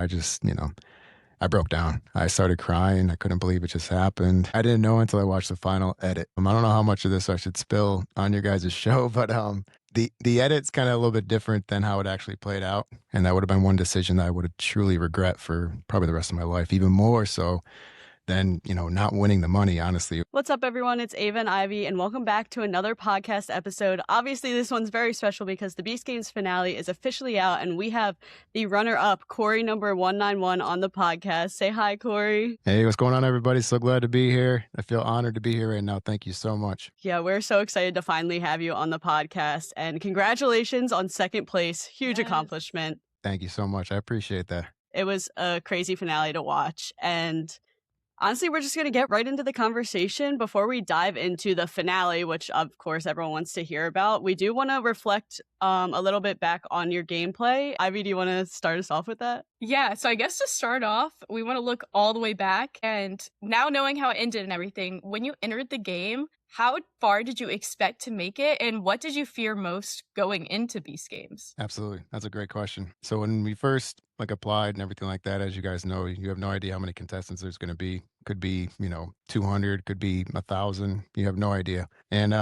I just, I broke down. I started crying. I couldn't believe it just happened. I didn't know until I watched the final edit. I don't know how much of this I should spill on your guys' show, but the edit's kind of a little bit different than how it actually played out. And that would have been one decision that I would have truly regret for probably the rest of my life, even more so than, not winning the money, honestly. What's up, everyone? It's Ava and Ivy, and welcome back to another podcast episode. Obviously, this one's very special because the Beast Games finale is officially out, and we have the runner-up, Cory number 191, on the podcast. Say hi, Cory. Hey, what's going on, everybody? So glad to be here. I feel honored to be here right now. Thank you so much. Yeah, we're so excited to finally have you on the podcast, and congratulations on second place. Huge accomplishment. Thank you so much. I appreciate that. It was a crazy finale to watch, and honestly, we're just going to get right into the conversation. Before we dive into the finale, which of course everyone wants to hear about, we do want to reflect a little bit back on your gameplay. Ivy, do you want to start us off with that? Yeah, so I guess to start off, we want to look all the way back. And now knowing how it ended and everything, when you entered the game, how far did you expect to make it? And what did you fear most going into Beast Games? Absolutely. That's a great question. So when we first applied and everything like that, as you guys know, you have no idea how many contestants there's going to be. Could be, 200, could be 1,000. You have no idea. And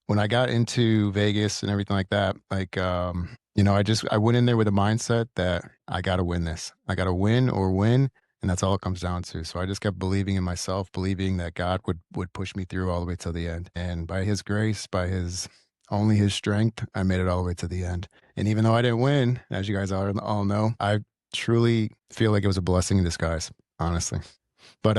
when I got into Vegas and everything like that, I went in there with a mindset that I got to win this. I got to win or win. And that's all it comes down to. So I just kept believing in myself, believing that God would push me through all the way to the end. And by his grace, only his strength, I made it all the way to the end. And even though I didn't win, as you guys all know, I truly feel like it was a blessing in disguise, honestly. But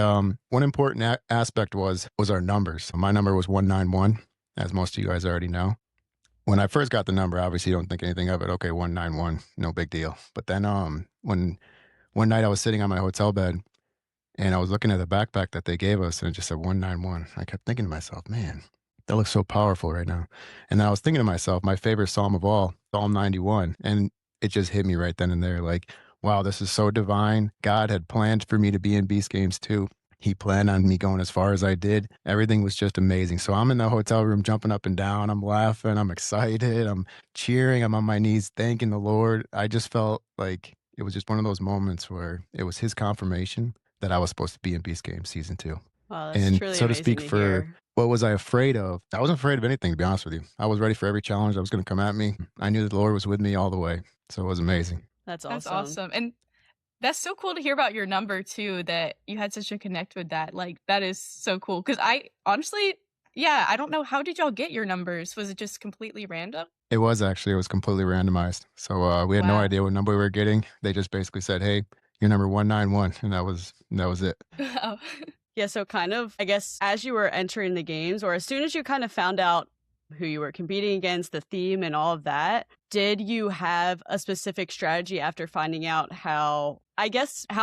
one important aspect was our numbers. My number was 191, as most of you guys already know. When I first got the number, obviously you don't think anything of it. Okay, 191, no big deal. But then when one night I was sitting on my hotel bed and I was looking at the backpack that they gave us and it just said 191. I kept thinking to myself, man, that looks so powerful right now. And then I was thinking to myself, my favorite Psalm of all, Psalm 91. And it just hit me right then and there. Like, wow, this is so divine. God had planned for me to be in Beast Games too. He planned on me going as far as I did. Everything was just amazing. So I'm in the hotel room jumping up and down. I'm laughing. I'm excited. I'm cheering. I'm on my knees thanking the Lord. I just felt like it was just one of those moments where it was his confirmation that I was supposed to be in Beast Games Season 2. Wow, that's truly so to speak, what was I afraid of? I wasn't afraid of anything, to be honest with you. I was ready for every challenge that was going to come at me. I knew that the Lord was with me all the way. So it was amazing. That's awesome. That's awesome. And that's so cool to hear about your number too, that you had such a connect with that. Like, that is so cool. Because I honestly, I don't know. How did y'all get your numbers? Was it just completely random? It was completely randomized. So we had no idea what number we were getting. They just basically said, hey, you're number 191. And that was it. Oh. Yeah, so kind of, I guess, as you were entering the games, or as soon as you kind of found out who you were competing against, the theme and all of that, did you have a specific strategy after finding out how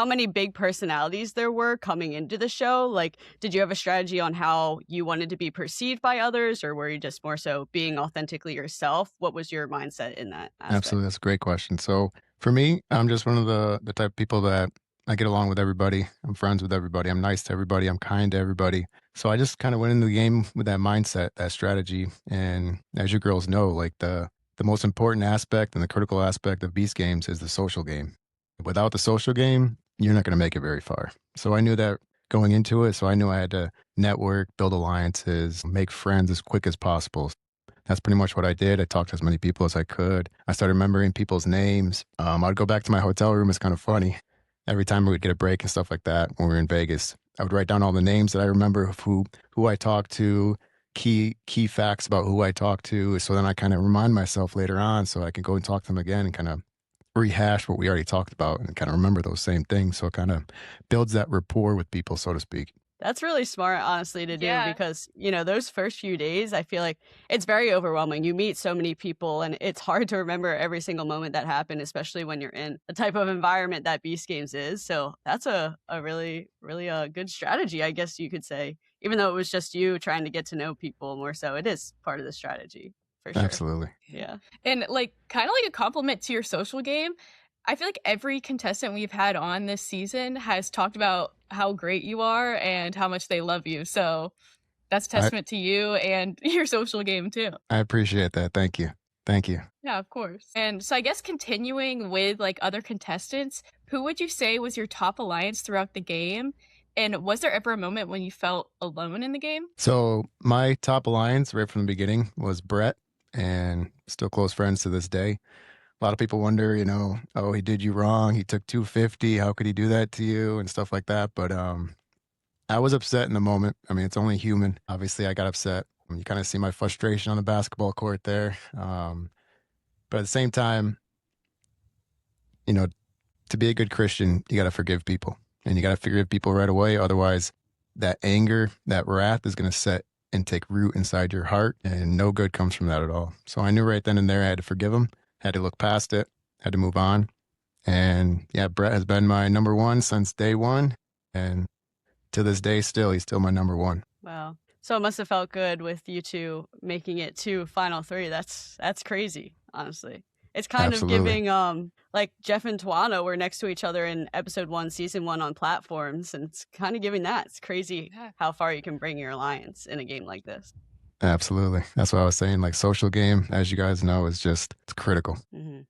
many big personalities there were coming into the show? Like, did you have a strategy on how you wanted to be perceived by others, or were you just more so being authentically yourself? What was your mindset in that aspect? Absolutely. That's a great question. So for me, I'm just one of the type of people that I get along with everybody. I'm friends with everybody. I'm nice to everybody. I'm kind to everybody. So I just kind of went into the game with that mindset, that strategy. And as you girls know, like the most important aspect and the critical aspect of Beast Games is the social game. Without the social game, you're not going to make it very far. So I knew that going into it. So I knew I had to network, build alliances, make friends as quick as possible. That's pretty much what I did. I talked to as many people as I could. I started remembering people's names. I'd go back to my hotel room. It's kind of funny. Every time we would get a break and stuff like that when we were in Vegas, I would write down all the names that I remember of who I talked to, key facts about who I talked to. So then I kind of remind myself later on so I can go and talk to them again and kind of rehash what we already talked about and kind of remember those same things. So it kind of builds that rapport with people, so to speak. That's really smart, honestly, to do because, those first few days, I feel like it's very overwhelming. You meet so many people and it's hard to remember every single moment that happened, especially when you're in the type of environment that Beast Games is. So that's a really, really good strategy, I guess you could say. Even though it was just you trying to get to know people more so, it is part of the strategy, for sure. Absolutely. Yeah. And kind of like a compliment to your social game, I feel like every contestant we've had on this season has talked about how great you are and how much they love you. So that's a testament to you and your social game too. I appreciate that. Thank you. Thank you. Yeah, of course. And so I guess continuing with like other contestants, who would you say was your top alliance throughout the game? And was there ever a moment when you felt alone in the game? So my top alliance right from the beginning was Brett, and still close friends to this day. A lot of people wonder, oh, he did you wrong. He took 250. How could he do that to you and stuff like that? But I was upset in the moment. I mean, it's only human. Obviously, I got upset. You kind of see my frustration on the basketball court there. But at the same time, you know, to be a good Christian, you got to forgive people, and you got to forgive people right away. Otherwise, that anger, that wrath is going to set and take root inside your heart, and no good comes from that at all. So I knew right then and there I had to forgive him, had to look past it, had to move on. And yeah, Brett has been my number one since day one. And to this day, he's still my number one. Wow. So it must have felt good with you two making it to final three. That's crazy, honestly. It's kind of Absolutely. giving like Jeff and Tuano were next to each other in episode 1, season 1 on platforms, and it's kind of giving that. It's crazy Yeah. how far you can bring your alliance in a game like this. Absolutely. That's what I was saying. Like social game, as you guys know, it's critical.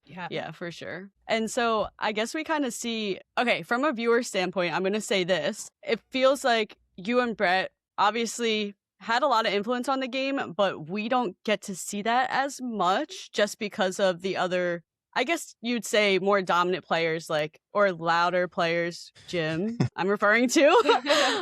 Yeah. Yeah, for sure. And so I guess we kind of see, okay, from a viewer standpoint, I'm going to say this. It feels like you and Brett obviously had a lot of influence on the game, but we don't get to see that as much just because of the other, I guess you'd say more dominant players, like, or louder players, Jim, I'm referring to.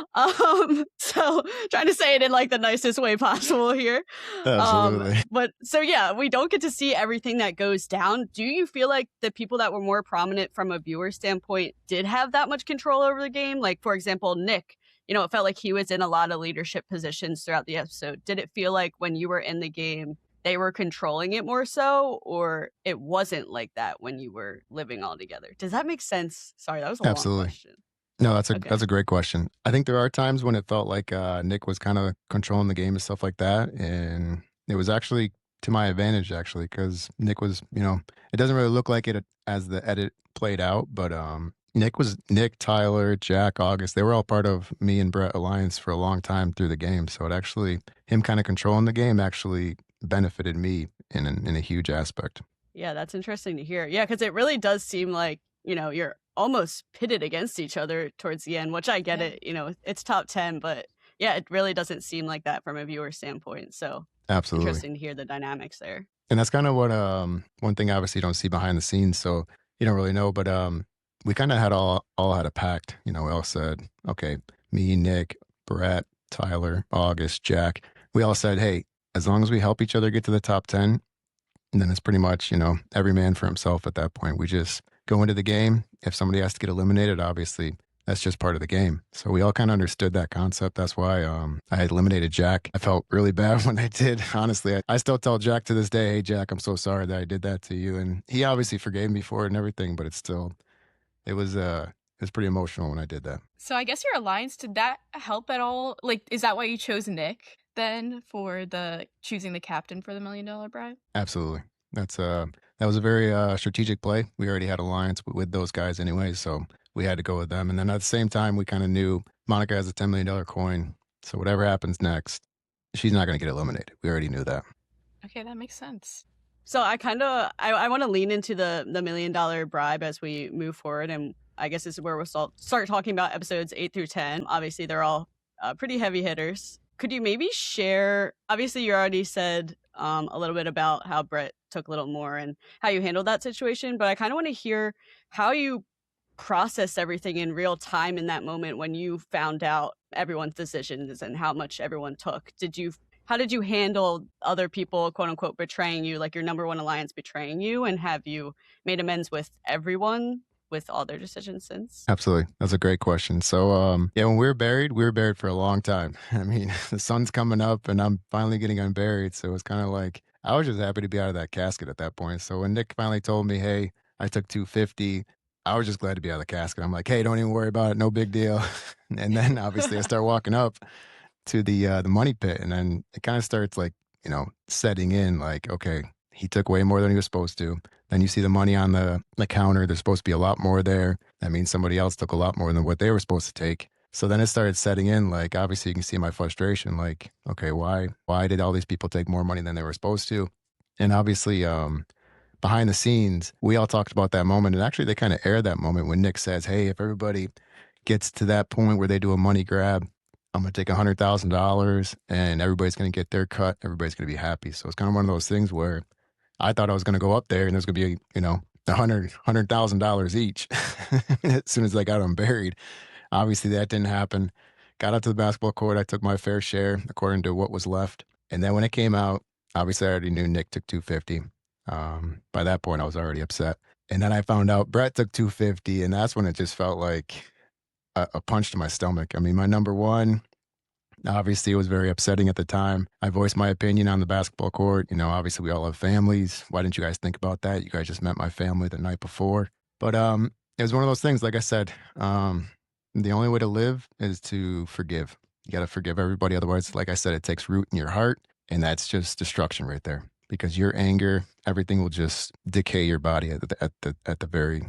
So trying to say it in like the nicest way possible here. Absolutely. But so yeah, we don't get to see everything that goes down. Do you feel like the people that were more prominent from a viewer standpoint did have that much control over the game? Like, for example, Nick, it felt like he was in a lot of leadership positions throughout the episode. Did it feel like when you were in the game, they were controlling it more so, or it wasn't like that when you were living all together? Does that make sense? Sorry, that was a long Absolutely. question. No, Okay. that's a great question. I think there are times when it felt like Nick was kind of controlling the game and stuff like that, and it was actually to my advantage actually because Nick was, it doesn't really look like it as the edit played out, but Nick, Tyler, Jack, August. They were all part of me and Brett Alliance for a long time through the game. So it actually him kind of controlling the game actually benefited me in a huge aspect. Yeah, that's interesting to hear. Yeah, because it really does seem like, you're almost pitted against each other towards the end, which I get Yeah. it. It's top 10, but yeah, it really doesn't seem like that from a viewer standpoint. So Absolutely. interesting to hear the dynamics there. And that's kind of what one thing obviously you don't see behind the scenes, so you don't really know. But we kind of had all had a pact. We all said, okay, me, Nick, Brett, Tyler, August, Jack. We all said, hey, as long as we help each other get to the top 10, and then it's pretty much every man for himself at that point. We just go into the game. If somebody has to get eliminated, obviously that's just part of the game. So we all kind of understood that concept. That's why I had eliminated Jack. I felt really bad when I did. Honestly, I still tell Jack to this day, "Hey Jack, I'm so sorry that I did that to you." And he obviously forgave me for it and everything, but it was pretty emotional when I did that. So I guess your alliance, did that help at all? Like, is that why you chose Nick then for the choosing the captain for the $1 million bribe? Absolutely. That was a very strategic play. We already had alliance with those guys anyway, so we had to go with them. And then at the same time, we kind of knew Monica has a $10 million coin, so whatever happens next, she's not going to get eliminated. We already knew that. Okay, that makes sense. So I want to lean into the $1 million bribe as we move forward, and I guess this is where we'll start talking about episodes 8 through 10. Obviously, they're all pretty heavy hitters. Could you maybe share? Obviously, you already said a little bit about how Brett took a little more and how you handled that situation, but I kind of want to hear how you processed everything in real time in that moment when you found out everyone's decisions and how much everyone took. How did you handle other people, quote unquote, betraying you, like your number one alliance betraying you? And have you made amends with everyone with all their decisions since? Absolutely. That's a great question. So, yeah, when we were buried for a long time. I mean, the sun's coming up and I'm finally getting unburied. So it's kind of like, I was just happy to be out of that casket at that point. So when Nick finally told me, hey, I took 250, I was just glad to be out of the casket. I'm like, hey, don't even worry about it. No big deal. And then obviously I start walking up to the money pit, and then it kind of starts like, setting in like, okay, he took way more than he was supposed to. Then you see the money on the counter. There's supposed to be a lot more there. That means somebody else took a lot more than what they were supposed to take. So then it started setting in, like, obviously you can see my frustration, like, okay, why did all these people take more money than they were supposed to? And obviously, behind the scenes, we all talked about that moment, and actually they kinda aired that moment when Nick says, "Hey, if everybody gets to that point where they do a money grab, I'm gonna take $100,000 and everybody's gonna get their cut, everybody's gonna be happy." So it's kinda one of those things where I thought I was gonna go up there and there's gonna be, $100,000 each as soon as I got them buried. Obviously, that didn't happen. Got out to the basketball court, I took my fair share according to what was left, and then when it came out, obviously, I already knew Nick took 250. By that point, I was already upset, and then I found out Brett took 250, and that's when it just felt like a punch to my stomach. I mean, my number 1, obviously, it was very upsetting at the time. I voiced my opinion on the basketball court. Obviously, we all have families. Why didn't you guys think about that? You guys just met my family the night before. But it was one of those things, like I said, the only way to live is to forgive. You got to forgive everybody. Otherwise, like I said, it takes root in your heart, and that's just destruction right there. Because your anger, everything will just decay your body at the very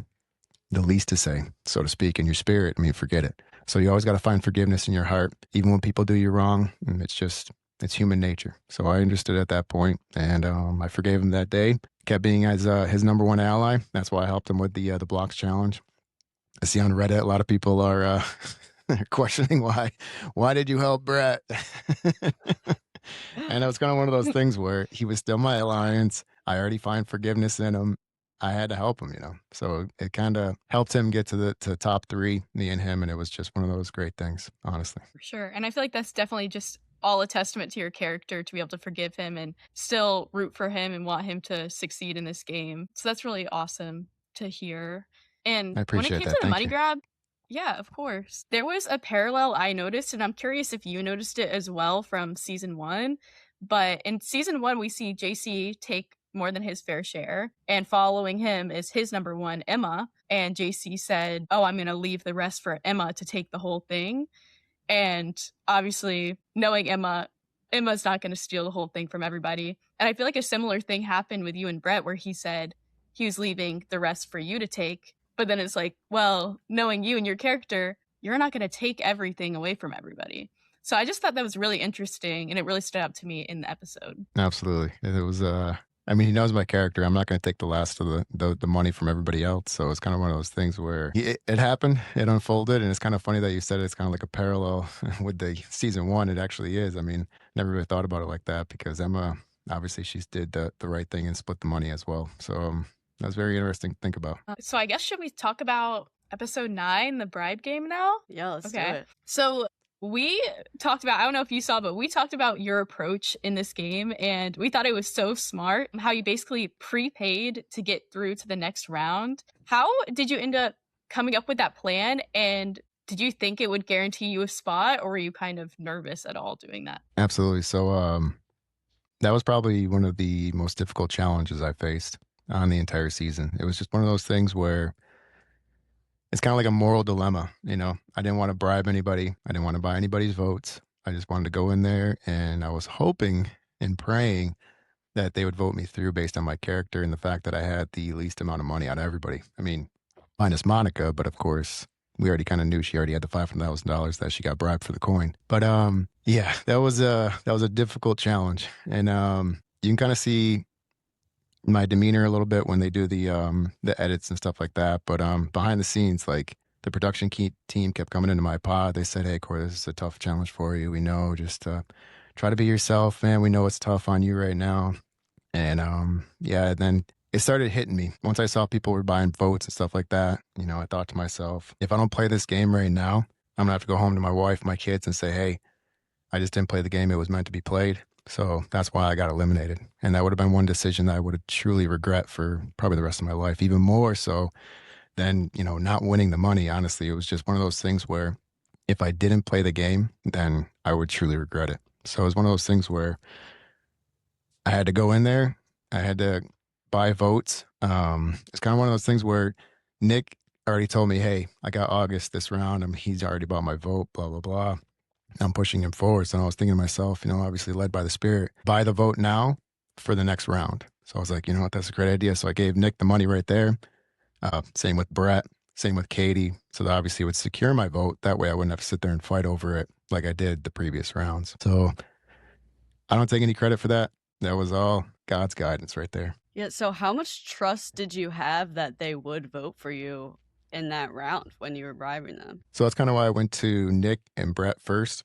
the least to say, so to speak, in your spirit. I mean, forget it. So you always got to find forgiveness in your heart, even when people do you wrong. And it's human nature. So I understood at that point, and I forgave him that day. Kept being his number 1 ally. That's why I helped him with the blocks challenge. I see on Reddit a lot of people are questioning why did you help Brett? And it was kind of one of those things where he was still my alliance. I already find forgiveness in him. I had to help him. So it kind of helped him get to top 3, me and him, and it was just one of those great things, honestly. For sure. And I feel like that's definitely just all a testament to your character to be able to forgive him and still root for him and want him to succeed in this game. So that's really awesome to hear. I And when it appreciate came to that. the Thank money you. grab, yeah, of course. There was a parallel I noticed, and I'm curious if you noticed it as well from season 1. But in season 1, we see JC take more than his fair share, and following him is his number 1, Emma. And JC said, "Oh, I'm going to leave the rest for Emma to take the whole thing." And obviously, knowing Emma's not going to steal the whole thing from everybody. And I feel like a similar thing happened with you and Brett, where he said he was leaving the rest for you to take. But then it's like, well, knowing you and your character, you're not going to take everything away from everybody. So I just thought that was really interesting, and it really stood out to me in the episode. Absolutely. It was I mean, he knows my character. I'm not going to take the last of the money from everybody else. So it's kind of one of those things where it happened, it unfolded, and it's kind of funny that you said it's kind of like a parallel with the season 1. It actually is. I mean, never really thought about it like that because Emma, obviously, she's did the right thing and split the money as well. So that was very interesting to think about. So I guess should we talk about episode 9, the bribe game now? Yeah, let's do Okay. it. So we talked about, I don't know if you saw, but we talked about your approach in this game, and we thought it was so smart how you basically prepaid to get through to the next round. How did you end up coming up with that plan? And did you think it would guarantee you a spot, or were you kind of nervous at all doing that? Absolutely. So that was probably one of the most difficult challenges I faced on the entire season. It was just one of those things where it's kind of like a moral dilemma. I didn't want to bribe anybody. I didn't want to buy anybody's votes. I just wanted to go in there, and I was hoping and praying that they would vote me through based on my character and the fact that I had the least amount of money out of everybody. I mean, minus Monica, but of course, we already kind of knew she already had the $500,000 that she got bribed for the coin. But yeah, that was a difficult challenge, and you can kind of see my demeanor a little bit when they do the edits and stuff like that. But behind the scenes, like the production team kept coming into my pod. They said, "Hey, Cory, this is a tough challenge for you. We know. Just try to be yourself, man. We know it's tough on you right now." And yeah, then it started hitting me once I saw people were buying votes and stuff like that. I thought to myself, if I don't play this game right now, I'm gonna have to go home to my wife, my kids, and say, "Hey, I just didn't play the game it was meant to be played." So that's why I got eliminated. And that would have been one decision that I would have truly regret for probably the rest of my life, even more so than, not winning the money. Honestly, it was just one of those things where if I didn't play the game, then I would truly regret it. So it was one of those things where I had to go in there. I had to buy votes. It's kind of one of those things where Nick already told me, "Hey, I got Auguste this round. He's already bought my vote, blah, blah, blah." I'm pushing him forward. So I was thinking to myself, obviously led by the spirit, buy the vote now for the next round. So I was like, you know what, that's a great idea. So I gave Nick the money right there. Same with Brett, same with Kady. So that obviously would secure my vote. That way I wouldn't have to sit there and fight over it like I did the previous rounds. So I don't take any credit for that. That was all God's guidance right there. Yeah, so how much trust did you have that they would vote for you in that round when you were bribing them? So that's kind of why I went to Nick and Brett first.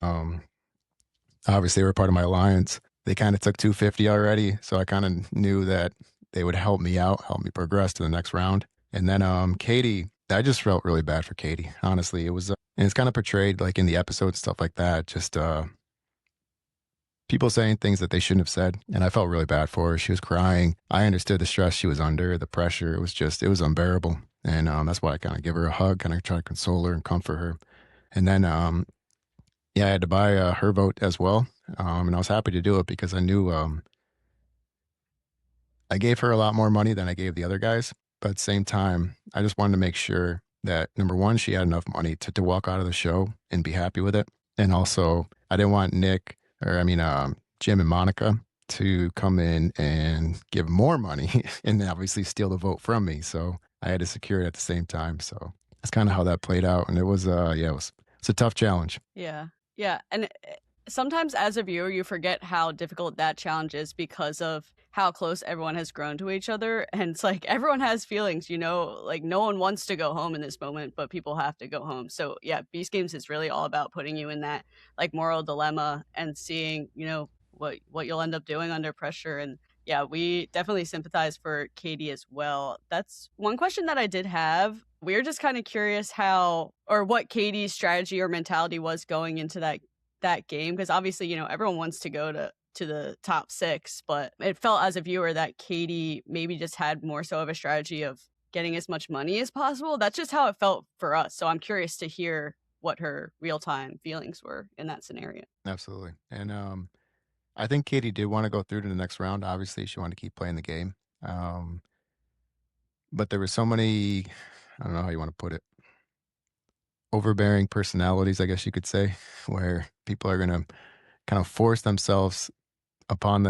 Obviously, they were part of my alliance. They kind of took 250 already, so I kind of knew that they would help me out, help me progress to the next round. And then Kady, I just felt really bad for Kady. Honestly, it was, and it's kind of portrayed like in the episode stuff like that. Just people saying things that they shouldn't have said, and I felt really bad for her. She was crying. I understood the stress she was under, the pressure. It was unbearable, and that's why I kind of give her a hug, kind of try to console her and comfort her. And then yeah, I had to buy her vote as well, and I was happy to do it because I knew I gave her a lot more money than I gave the other guys. But at the same time, I just wanted to make sure that number one, she had enough money to walk out of the show and be happy with it. And also, I didn't want Nick, or I mean, Jim and Monica to come in and give more money and obviously steal the vote from me. So I had to secure it at the same time. So that's kind of how that played out. And it was, yeah, it's a tough challenge. Yeah. Yeah. And sometimes as a viewer, you forget how difficult that challenge is because of how close everyone has grown to each other. And it's like everyone has feelings, you know, like no one wants to go home in this moment, but people have to go home. So yeah, Beast Games is really all about putting you in that like moral dilemma and seeing, you know, what you'll end up doing under pressure. And yeah, we definitely sympathize for Kady as well. That's one question that I did have. We're just kind of curious how or what Kady's strategy or mentality was going into that game because obviously, you know, everyone wants to go to the top 6, but it felt as a viewer that Kady maybe just had more so of a strategy of getting as much money as possible. That's just how it felt for us. So I'm curious to hear what her real-time feelings were in that scenario. Absolutely. And I think Kady did want to go through to the next round. Obviously, she wanted to keep playing the game. Um, but there were so many, I don't know how you want to put it, overbearing personalities, I guess you could say, where people are going to kind of force themselves on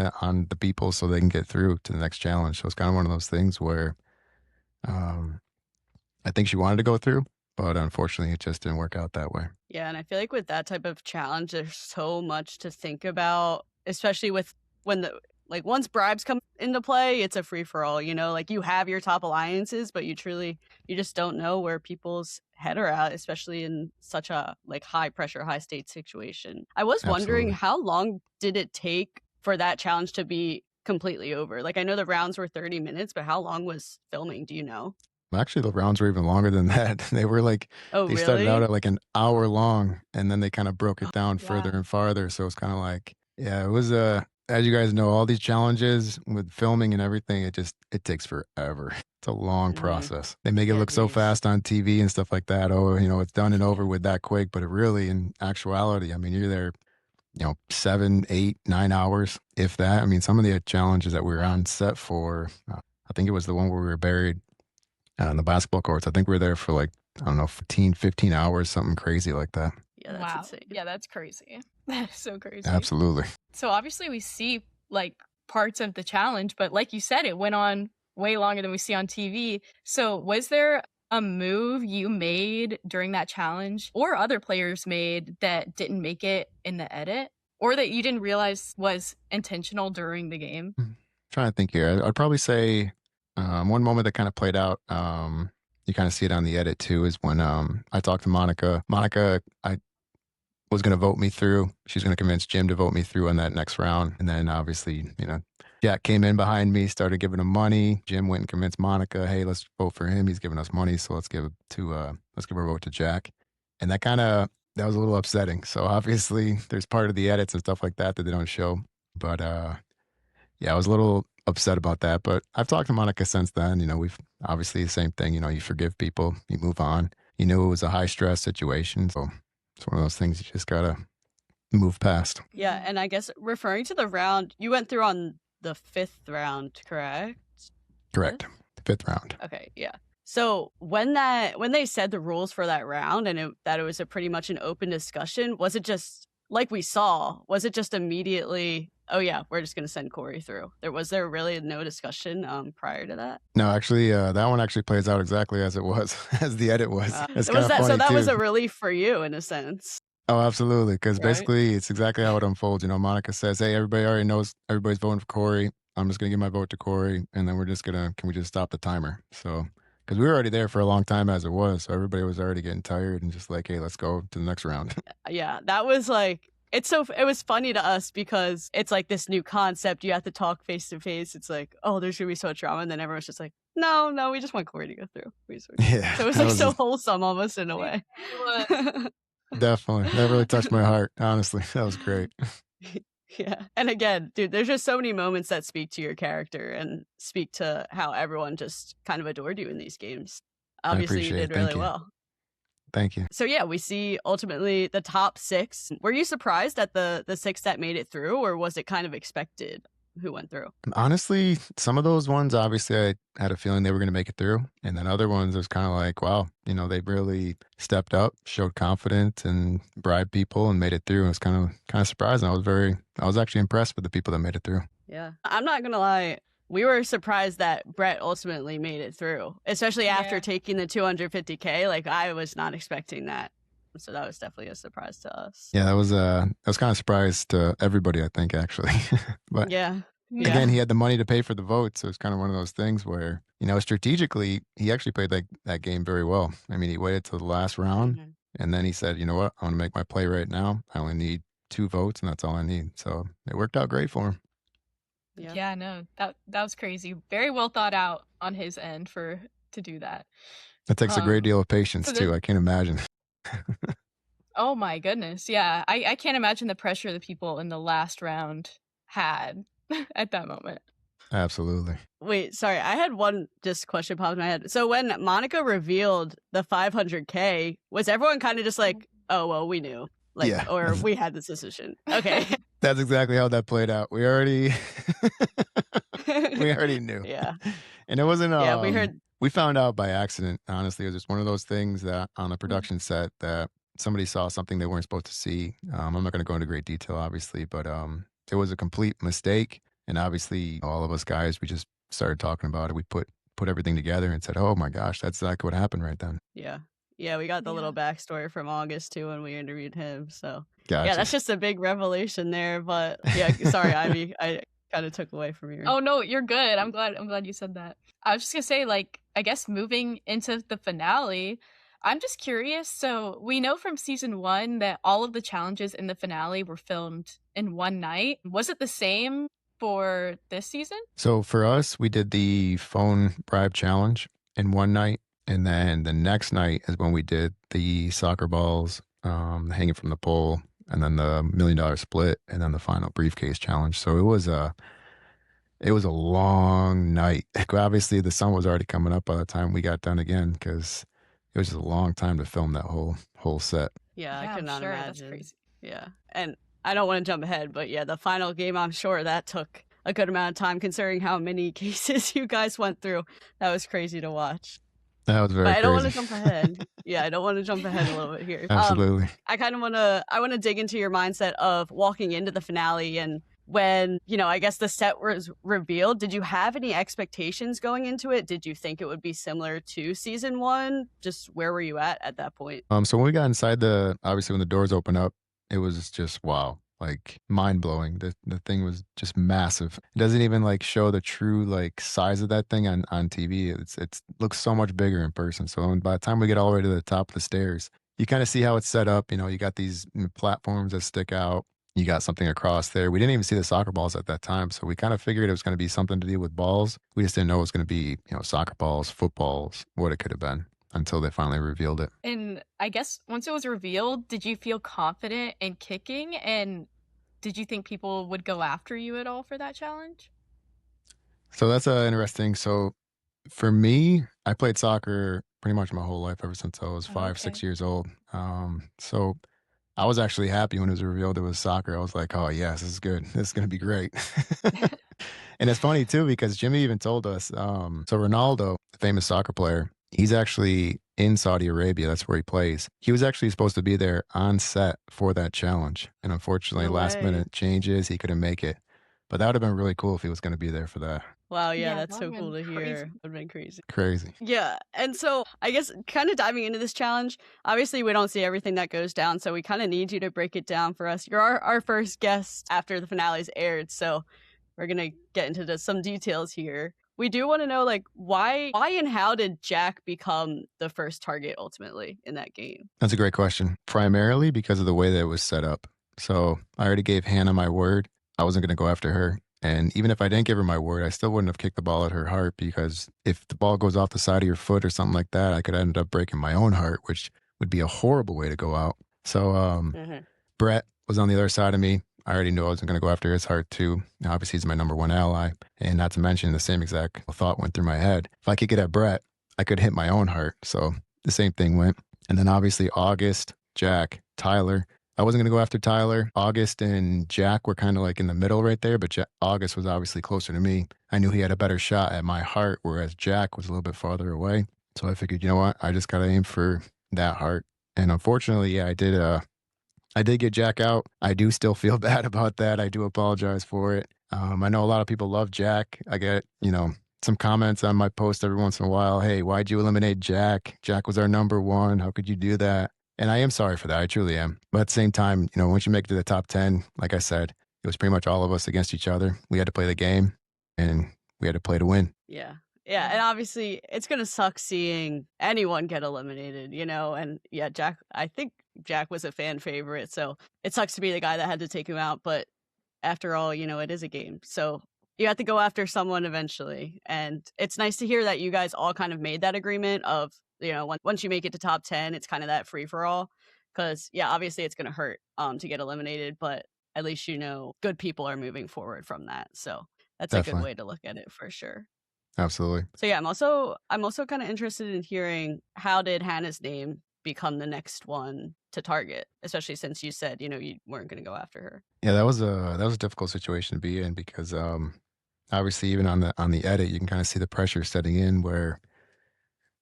the people so they can get through to the next challenge. So it's kind of one of those things where um, I think she wanted to go through, but unfortunately, it just didn't work out that way. Yeah, and I feel like with that type of challenge, there's so much to think about, especially with when the like once bribes come into play, it's a free for all, you know, like you have your top alliances, but you just don't know where people's head are at, especially in such a like high pressure, high state situation. I was wondering Absolutely. how long did it take for that challenge to be completely over? Like I know the rounds were 30 minutes, but how long was filming? Do you know? Well, actually, the rounds were even longer than that. They were like, Oh, they started out really? at like an hour long and then they kind of broke it down further Wow. and farther. So it's kind of like, yeah, it was, as you guys know, all these challenges with filming and everything, it takes forever. It's a long Mhm. process. They make it Yeah, look so geez. fast on TV and stuff like that. Oh, you know, it's done and over with that quick. But it really, in actuality, I mean, you're there, you know, 7, 8, 9 hours, if that. I mean, some of the challenges that we were on set for, I think it was the one where we were buried on the basketball courts. I think we were there for like, I don't know, 14, 15 hours, something crazy like that. Yeah, that's Wow. insane. Yeah, that's crazy. That is so crazy. Absolutely. So obviously we see like parts of the challenge, but like you said, it went on way longer than we see on TV. So was there a move you made during that challenge or other players made that didn't make it in the edit or that you didn't realize was intentional during the game? Trying to think here. I'd probably say one moment that kind of played out. You kind of see it on the edit too, is when I talked to Monica. Monica, I was going to vote me through. She's going to convince Jim to vote me through on that next round. And then obviously, you know, Jack came in behind me, started giving him money. Jim went and convinced Monica, hey, let's vote for him. He's giving us money, so let's give our vote to Jack. And that was a little upsetting. So obviously, there's part of the edits and stuff like that that they don't show. But yeah, I was a little upset about that. But I've talked to Monica since then. You know, we've obviously the same thing. You know, you forgive people, you move on. You knew it was a high stress situation, so it's one of those things you just gotta move past. Yeah, Mhm. and I guess referring to the round, you went through on the 5th round, correct? 5th? Correct. Fifth round. Okay, yeah. So when they said the rules for that round and that it was a pretty much an open discussion, was it just like we saw? Was it just immediately, oh yeah, we're just gonna send Cory through? There really no discussion prior to that? No, actually, that one actually plays out exactly as it was, as the edit was. It's kind Was of that so funny that was too. a relief for you in a sense? Oh, absolutely. Because Right? basically, it's exactly how it unfolds. You know, Monica says, "Hey, everybody already knows everybody's voting for Cory. I'm just gonna give my vote to Cory, and then we're just gonna can we just stop the timer?" So, because we were already there for a long time as it was, so everybody was already getting tired and just like, "Hey, let's go to the next round." Yeah, that was like it was funny to us because it's like this new concept. You have to talk face to face. It's like, oh, there's gonna be so much drama, and then everyone's just like, no, no, we just want Corey to go through. Yeah, So it was that like was so wholesome almost in a Me way. too. definitely that really touched my heart. Honestly, that was great. Yeah. And again, dude, there's just so many moments that speak to your character and speak to how everyone just kind of adored you in these games. I Obviously, you appreciate did it. Thank really you. well. Thank you. So yeah, we see ultimately the top 6. Were you surprised at the 6 that made it through, or was it kind of expected who went through? Honestly, some of those ones, obviously, I had a feeling they were going to make it through. And then other ones, it was kind of like, wow, they really stepped up, showed confidence, and bribed people and made it through. It was kind of surprising. I was actually impressed with the people that made it through. Yeah. I'm not gonna lie, we were surprised that Brett ultimately made it through, especially after Yeah. taking the 250K. Like, I was not expecting that. So that was definitely a surprise to us. Yeah, that was kind of surprise to everybody, I think, actually. But Yeah. again, Yeah. he had the money to pay for the vote, so it's kind of one of those things where, strategically, he actually played that game very well. I mean, he waited till the last round, Mhm. and then he said, "You know what? I want to make my play right now. I only need 2 votes, and that's all I need." So, it worked out great for him. Yeah. Yeah, no, that was crazy. Very well thought out on his end for to do that. It takes a great Um, deal of patience so too, then I can't imagine. oh my goodness, yeah, I can't imagine the pressure the people in the last round had at that moment. Absolutely. Wait, sorry. I had one just question pop in my head. So when Monica revealed the 500K, was everyone kind of just like, "Oh, well, we knew." Like, Yeah, or we had this decision. Okay. that's exactly how that played out. We already we already knew. Yeah. And it wasn't, Yeah, we heard we found out by accident, honestly. It was just one of those things that on the Mhm. production set that somebody saw something they weren't supposed to see. I'm not gonna go into great detail, obviously, but, it was a complete mistake, and obviously, all of us guys, we just started talking about it. We put everything together and said, "Oh my gosh, that's exactly what happened right then." yeah. Yeah, we got the little Yeah. backstory from August too when we interviewed him, so yeah, Gotcha. that's just a big revelation there, but yeah, sorry, Ivy, I kinda took away from your Oh, no, you're good. I'm glad you said that. I was just gonna say, like, I guess moving into the finale, I'm just curious, so we know from season 1 that all of the challenges in the finale were filmed in one night. Was it the same for this season? So for us, we did the phone bribe challenge in one night, and then the next night is when we did the soccer balls, hanging from the pole, and then the $1 million split, and then the final briefcase challenge. So it was a long night. Obviously, the sun was already coming up by the time we got done again because it was just a long time to film that whole set. Yeah, I Yeah, could I'm not sure. That's imagine. crazy. Yeah, and I don't wanna jump ahead, but yeah, the final game, I'm sure that took a good amount of time considering how many cases you guys went through. That was crazy to watch. That was But very I don't wanna crazy. jump ahead. Yeah, I don't wanna jump ahead a little bit here. Absolutely. I wanna dig into your mindset of walking into the finale and when, I guess the set was revealed, did you have any expectations going into it? Did you think it would be similar to season 1? Just where were you at that point? So when we got inside obviously when the doors open up, it was just wow, like mind blowing. The thing was just massive. It doesn't even like show the true like size of that thing on TV. It's looks so much bigger in person. So by the time we get all the way to the top of the stairs, you kind of see how it's set up. You got these platforms that stick out. You got something across there. We didn't even see the soccer balls at that time, so we kind of figured it was going to be something to do with balls. We just didn't know it was going to be, soccer balls, footballs, what it could have been until they finally revealed it. And I guess once it was revealed, did you feel confident in kicking? And did you think people would go after you at all for that challenge? So that's interesting. So for me, I played soccer pretty much my whole life ever since I was Oh, 5, okay. 6 years old. So I was actually happy when it was revealed it was soccer. I was like, oh yes, this is good. This is gonna be great. And it's funny too because Jimmy even told us. So Ronaldo, the famous soccer player, he's actually in Saudi Arabia. That's where he plays. He was actually supposed to be there on set for that challenge, and unfortunately, No last way. minute changes, he couldn't make it. But that would have been really cool if he was gonna be there for that. Wow, yeah, Yeah, that's that so would've cool been to hear. crazy. Would've been crazy. Crazy. Yeah, and so I guess kind of diving into this challenge, obviously we don't see everything that goes down, so we kind of need you to break it down for us. You're our first guest after the finale's aired, so we're gonna get into some details here. We do want to know, like, why and how did Jack become the first target ultimately in that game? That's a great question. Primarily because of the way that it was set up. So I already gave Hannah my word. I wasn't going to go after her. And even if I didn't give her my word, I still wouldn't have kicked the ball at her heart because if the ball goes off the side of your foot or something like that, I could end up breaking my own heart, which would be a horrible way to go out. So Mhm. Brett was on the other side of me. I already knew I wasn't going to go after his heart too. Obviously, he's my number one ally. And not to mention, the same exact thought went through my head. If I could get at Brett, I could hit my own heart. So the same thing went. And then obviously, Auguste, Jack, Tyler. I wasn't going to go after Tyler. Auguste and Jack were kind of like in the middle right there, but Auguste was obviously closer to me. I knew he had a better shot at my heart, whereas Jack was a little bit farther away. So I figured, you know what? I just got to aim for that heart. And unfortunately, yeah, I did get Jack out. I do still feel bad about that. I do apologize for it. I know a lot of people love Jack. I get, some comments on my post every once in a while. Hey, why'd you eliminate Jack? Jack was our number one. How could you do that? And I am sorry for that. I truly am. But at the same time, once you make it to the top 10, like I said, it was pretty much all of us against each other. We had to play the game and we had to play to win. Yeah. Yeah, Yeah. and obviously it's gonna suck seeing anyone get eliminated, and yeah, I think Jack was a fan favorite, so it sucks to be the guy that had to take him out, but after all, it is a game. So you have to go after someone eventually. And it's nice to hear that you guys all kind of made that agreement of, once you make it to top 10, it's kind of that free for all. Cause yeah, obviously it's gonna hurt to get eliminated, but at least good people are moving forward from that. So that's a good Definitely. way to look at it for sure. Absolutely. So yeah, I'm also kind of interested in hearing how did Hannah's name become the next one to target, especially since you said, you weren't gonna go after her. Yeah, that was a difficult situation to be in because obviously even on the edit you can kind of see the pressure setting in where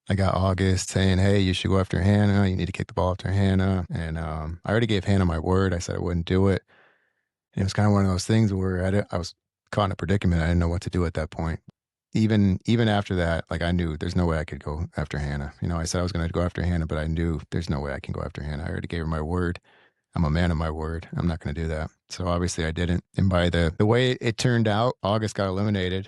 I got August saying, "Hey, you should go after Hannah. You need to kick the ball after Hannah." And I already gave Hannah my word. I said I wouldn't do it. And it was kind of one of those things where I was caught in a predicament. I didn't know what to do at that point. Even after that, like I knew there's no way I could go after Hannah. I said I was going to go after Hannah, but I knew there's no way I can go after Hannah. I already gave her my word. I'm a man of my word. I'm not going to do that. So obviously I didn't. And by the way it turned out, August got eliminated.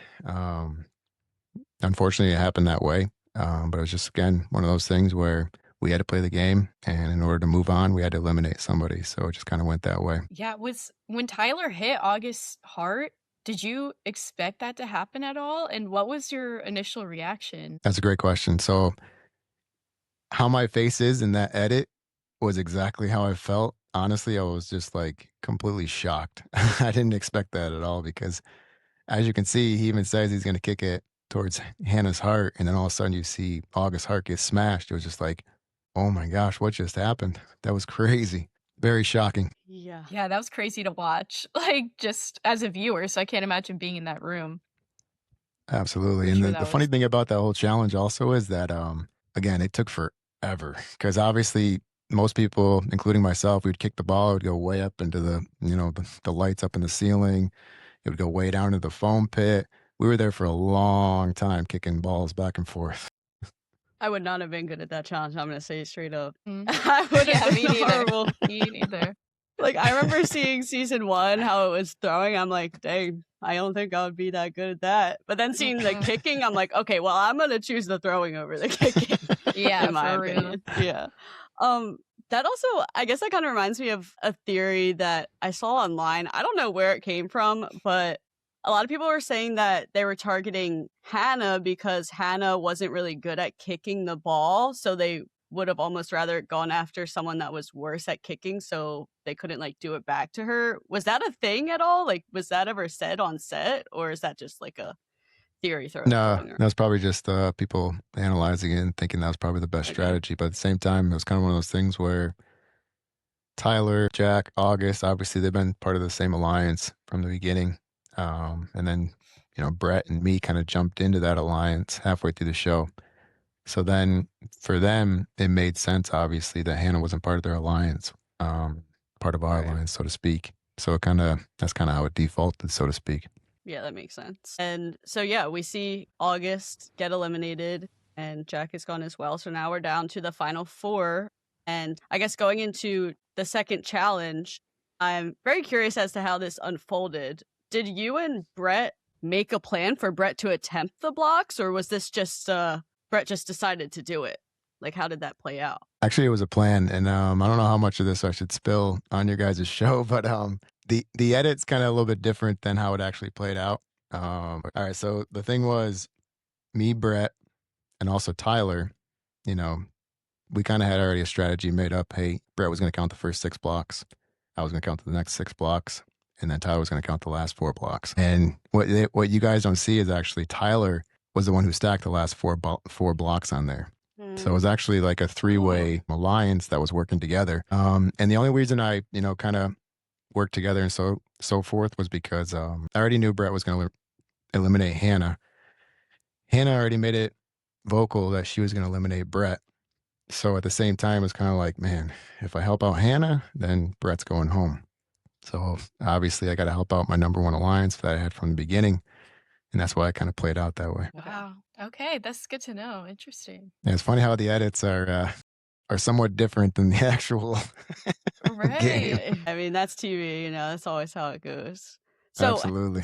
Unfortunately, it happened that way. But it was just, again, one of those things where we had to play the game. And in order to move on, we had to eliminate somebody. So it just kind of went that way. Yeah, was when Tyler hit August's heart, did you expect that to happen at all? And what was your initial reaction? That's a great question. So how my face is in that edit was exactly how I felt. Honestly, I was just like completely shocked. I didn't expect that at all because as you can see, he even says he's going to kick it towards Hannah's heart. And then all of a sudden you see August's heart get smashed. It was just like, oh my gosh, what just happened? That was crazy. Very shocking. Yeah. Yeah, that was crazy to watch, like, just as a viewer, so I can't imagine being in that room. Absolutely. For And sure the that funny was thing about that whole challenge also is that, again, it took forever because obviously most people, including myself, we'd kick the ball, it would go way up into the lights up in the ceiling. It would go way down to the foam pit. We were there for a long time kicking balls back and forth. I would not have been good at that challenge, I'm gonna say it straight up. mm. I would Yeah, have me been neither. horrible. Me neither. Like, I remember seeing season 1, how it was throwing, I'm like, "Dang, I don't think I would be that good at that." But then seeing the Mm-mm. kicking, I'm like, "Okay, well, I'm gonna choose the throwing over the kicking," Yeah, in my for real. opinion. Yeah. That also I guess that kinda reminds me of a theory that I saw online. I don't know where it came from, but a lot of people were saying that they were targeting Hannah because Hannah wasn't really good at kicking the ball, so they would have almost rather gone after someone that was worse at kicking so they couldn't, like, do it back to her. Was that a thing at all? Like, was that ever said on set, or is that just, like, a theory No, floating around? that was probably just people analyzing it and thinking that was probably the best Okay. strategy. But at the same time, it was kind of one of those things where Tyler, Jack, August, obviously they've been part of the same alliance from the beginning. And then, Brett and me kind of jumped into that alliance halfway through the show. So then for them, it made sense, obviously, that Hannah wasn't part of their alliance, part of our Right. alliance, so to speak. So that's kind of how it defaulted, so to speak. Yeah, that makes sense. And so, yeah, we see August get eliminated and Jack is gone as well. So now we're down to the final four. And I guess going into the second challenge, I'm very curious as to how this unfolded. Did you and Brett make a plan for Brett to attempt the blocks, or was this just Brett just decided to do it? Like, how did that play out? Actually, it was a plan, and I don't know how much of this I should spill on your guys' show, but the edit's kind of a little bit different than how it actually played out. All right, so the thing was, me, Brett, and also Tyler, you know, we kind of had already a strategy made up. Hey, Brett was going to count the first 6 blocks. I was going to count the next 6 blocks, and then Tyler was going to count the last 4 blocks. And what you guys don't see is actually Tyler was the one who stacked the last four blocks on there. So it was actually like a three-way alliance that was working together. And the only reason I, kind of worked together and so forth was because I already knew Brett was going to eliminate Hannah. Hannah already made it vocal that she was going to eliminate Brett. So at the same time, it's kind of like, man, if I help out Hannah, then Brett's going home. So obviously, I got to help out my number one alliance that I had from the beginning, and that's why I kind of played out that way. Wow. Okay, that's good to know. Interesting. And it's funny how the edits are somewhat different than the actual game. Right. I mean, that's TV, that's always how it goes. So, Absolutely.